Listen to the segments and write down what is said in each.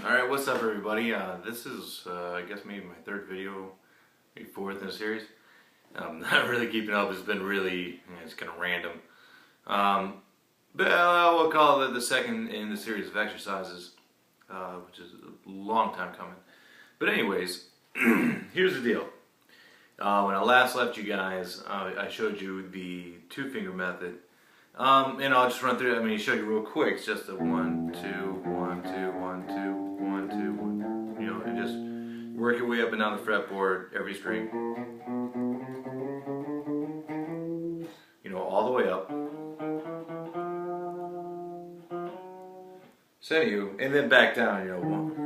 Alright, what's up everybody? This is, I guess maybe my third video, maybe fourth in a series. I'm not really keeping up, it's been really, it's kind of random. But we'll call it the second in the series of exercises, which is a long time coming. But anyways, here's the deal. When I last left you guys, I showed you the two-finger method. And I'll just run through it. I mean, show you real quick. It's just a 1, 2, 1, 2, 1, 2, 1, 2, 1. You know, and just work your way up and down the fretboard, every string. You know, all the way up. So you, and then back down. You know, 1.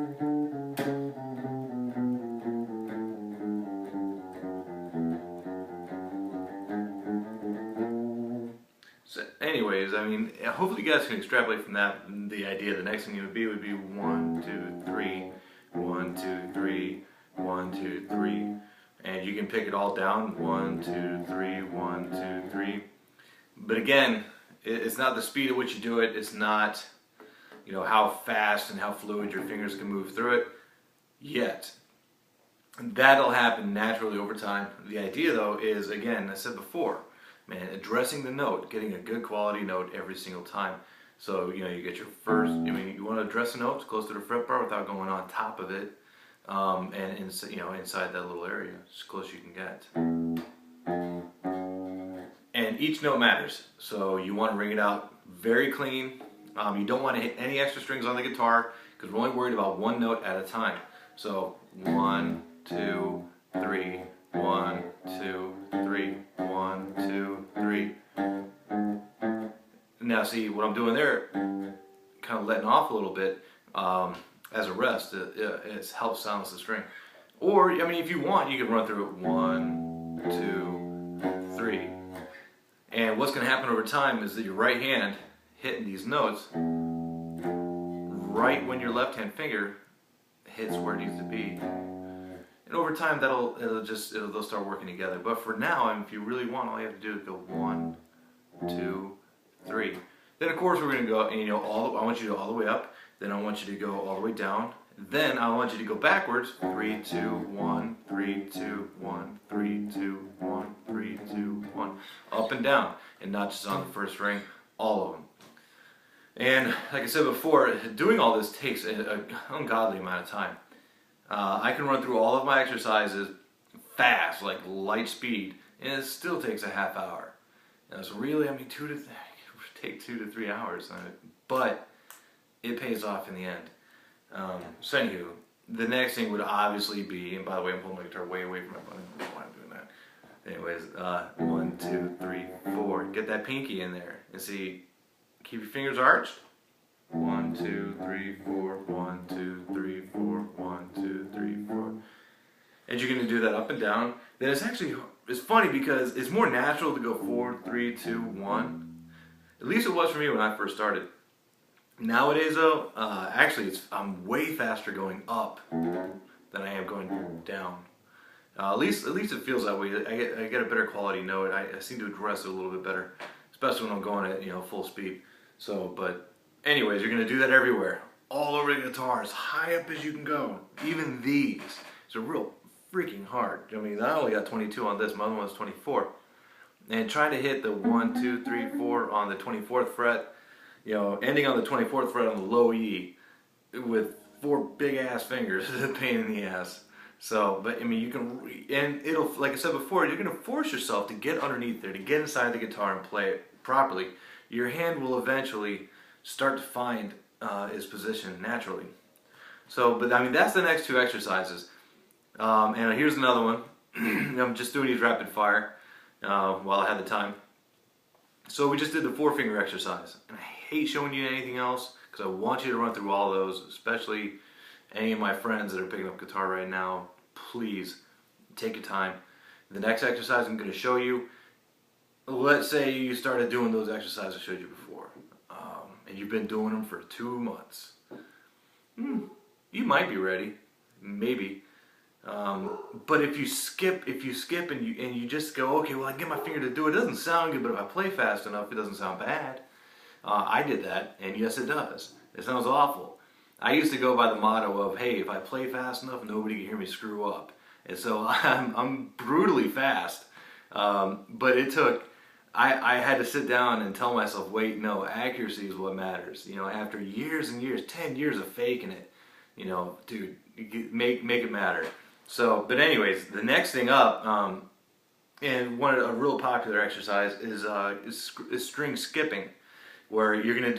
So anyways, I mean, hopefully you guys can extrapolate from that the idea. The next thing it would be 1, 2, 3, 1, 2, 3, 1, 2, 3, and you can pick it all down. 1, 2, 3, 1, 2, 3. But again, it's not the speed at which you do it. It's not, you know, how fast and how fluid your fingers can move through it yet. That'll happen naturally over time. The idea, though, is, again, I said before, man, addressing the note, getting a good quality note every single time. So, you know, you get your first, I mean, you want to address the notes close to the fret bar without going on top of it, and you know, inside that little area, as close as you can get. And each note matters, so you want to ring it out very clean. You don't want to hit any extra strings on the guitar, because we're only worried about one note at a time. So, 1, 2, 3, 1, 2, 3, 1, 2, 3. Now see what I'm doing there, kind of letting off a little bit as a rest. It helps silence the string. Or, I mean, if you want, you can run through it 1, 2, 3. And what's going to happen over time is that your right hand hitting these notes right when your left hand finger hits where it needs to be. And over time, they'll start working together. But for now, I mean, if you really want, all you have to do is go 1, 2, 3. Then of course we're going to go, and you know, I want you to go all the way up. Then I want you to go all the way down. Then I want you to go backwards. 3, 2, 1, 3, 2, 1, 3, 2, 1, 3, 2, 1. Up and down, and not just on the first ring, all of them. And like I said before, doing all this takes an ungodly amount of time. I can run through all of my exercises fast, like light speed, and it still takes a half hour. So really, I mean, take 2 to 3 hours, but it pays off in the end. So anywho, the next thing would obviously be, and by the way, I'm pulling my guitar way away from my button. I don't know why I'm doing that. Anyways, 1, 2, 3, 4. Get that pinky in there, and see, keep your fingers arched. 1, 2, 3, 4, 1, 2, 3, 4, 1, 2, 3, 4. And you're going to do that up and down. Then it's funny because it's more natural to go 4, 3, 2, 1. At least it was for me when I first started. Nowadays though, actually I'm way faster going up than I am going down. At least it feels that way. I get a better quality note. I seem to address it a little bit better, especially when I'm going at, you know, full speed. So, but anyways, you're going to do that everywhere, all over the guitar, as high up as you can go. Even these. It's a real freaking hard. I mean, I only got 22 on this, my other one's 24. And trying to hit the 1, 2, 3, 4 on the 24th fret, you know, ending on the 24th fret on the low E with 4 big ass fingers is a pain in the ass. So, but I mean, you can, and it'll, like I said before, you're going to force yourself to get underneath there, to get inside the guitar and play it properly. Your hand will eventually start to find its position naturally. So, but I mean, that's the next 2 exercises. And here's another one. I'm just doing these rapid fire while I had the time. So we just did the 4-finger exercise. And I hate showing you anything else because I want you to run through all those, especially any of my friends that are picking up guitar right now. Please take your time. The next exercise I'm going to show you, let's say you started doing those exercises I showed you before, and you've been doing them for 2 months. You might be ready, maybe. But if you skip and you just go, okay, well, I get my finger to do it. It doesn't sound good, but if I play fast enough, it doesn't sound bad. I did that, and yes, it does. It sounds awful. I used to go by the motto of, hey, if I play fast enough, nobody can hear me screw up. And so I'm brutally fast. But it took, I had to sit down and tell myself, wait, no, accuracy is what matters. You know, after years and years, 10 years of faking it, you know, dude, make it matter. So, but anyways, the next thing up, and a real popular exercise is string skipping, where you can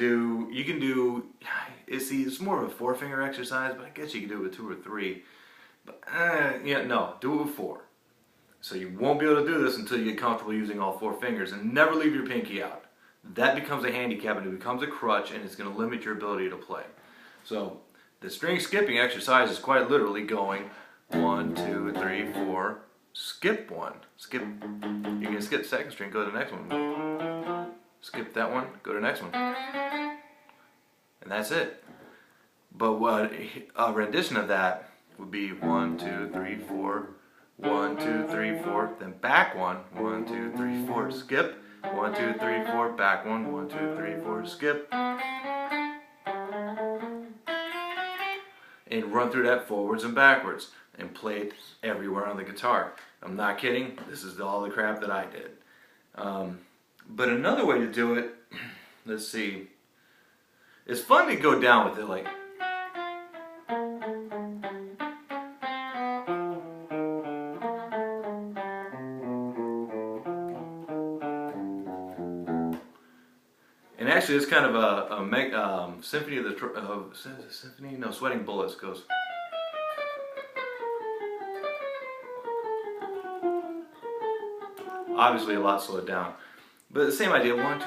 do, it's more of a 4-finger exercise, but I guess you can do it with 2 or 3. But yeah, no, do it with 4. So you won't be able to do this until you get comfortable using all 4 fingers, and never leave your pinky out. That becomes a handicap and it becomes a crutch, and it's going to limit your ability to play. So the string skipping exercise is quite literally going 1, 2, 3, 4, skip 1. Skip. You can skip second string, go to the next one. Skip that one, go to the next one. And that's it. But what a rendition of that would be 1, 2, 3, 4, 1, 2, 3, 4, then back 1, 1, 2, 3, 4, skip, 1, 2, 3, 4, back 1, 1, 2, 3, 4, skip. And run through that forwards and backwards and play it everywhere on the guitar. I'm not kidding, this is all the crap that I did. But another way to do it, let's see, it's fun to go down with it like, and actually it's kind of a symphony of the Sweating Bullets goes. Obviously a lot slowed down, but the same idea. 1, 2.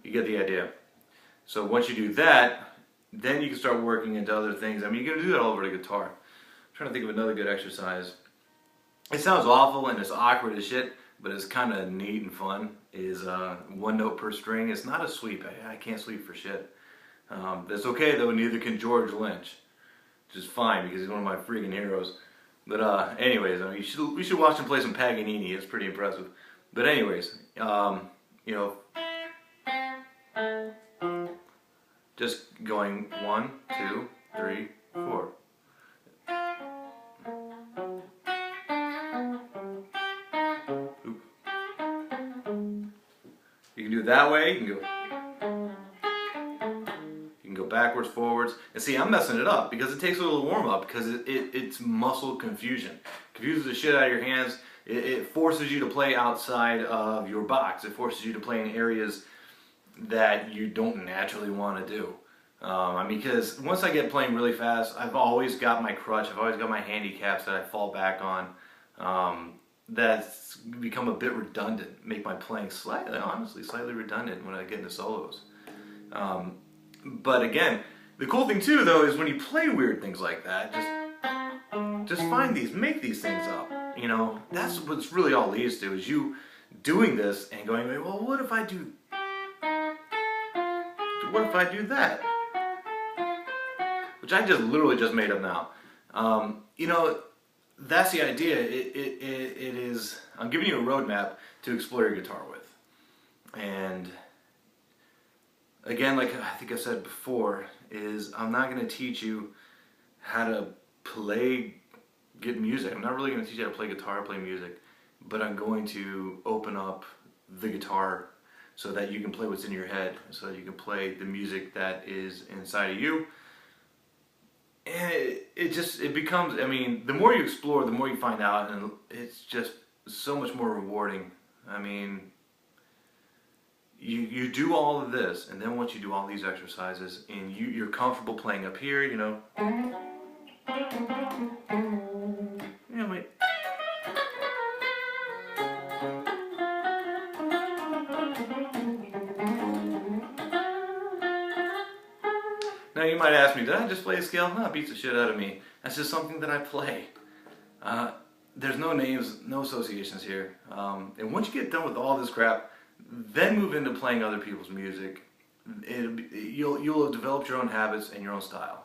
You get the idea. So once you do that, then you can start working into other things. I mean, you're going to do that all over the guitar. I'm trying to think of another good exercise. It sounds awful and it's awkward as shit, but it's kind of neat and fun. Is 1 note per string. It's not a sweep. I can't sweep for shit. That's okay though, neither can George Lynch. Which is fine because he's one of my freaking heroes. But anyways, I mean, we should watch him play some Paganini. It's pretty impressive. But anyways, you know, just going 1, 2, 3, 4. Oop. You can do it that way. You can go backwards, forwards. And see, I'm messing it up because it takes a little warm up because it's muscle confusion. Confuses the shit out of your hands. It forces you to play outside of your box. It forces you to play in areas that you don't naturally want to do. I mean, because once I get playing really fast, I've always got my crutch, I've always got my handicaps that I fall back on. That's become a bit redundant, make my playing slightly redundant when I get into solos. But again, the cool thing too though is when you play weird things like that, just find these, make these things up. You know, that's what's really all leads to, is you doing this and going, well, what if I do that? Which I literally just made up now. You know, that's the idea. It is, I'm giving you a roadmap to explore your guitar with. And again, like I think I said before, is I'm not going to teach you how to get music. I'm not really going to teach you how to play guitar, play music, but I'm going to open up the guitar so that you can play what's in your head, so that you can play the music that is inside of you. And it becomes, I mean, the more you explore, the more you find out, and it's just so much more rewarding. I mean, you do all of this, and then once you do all these exercises, and you're comfortable playing up here, you know. Wait. Now you might ask me, did I just play a scale? No, it beats the shit out of me. That's just something that I play. There's no names, no associations here. And once you get done with all this crap, then move into playing other people's music. You'll have developed your own habits and your own style.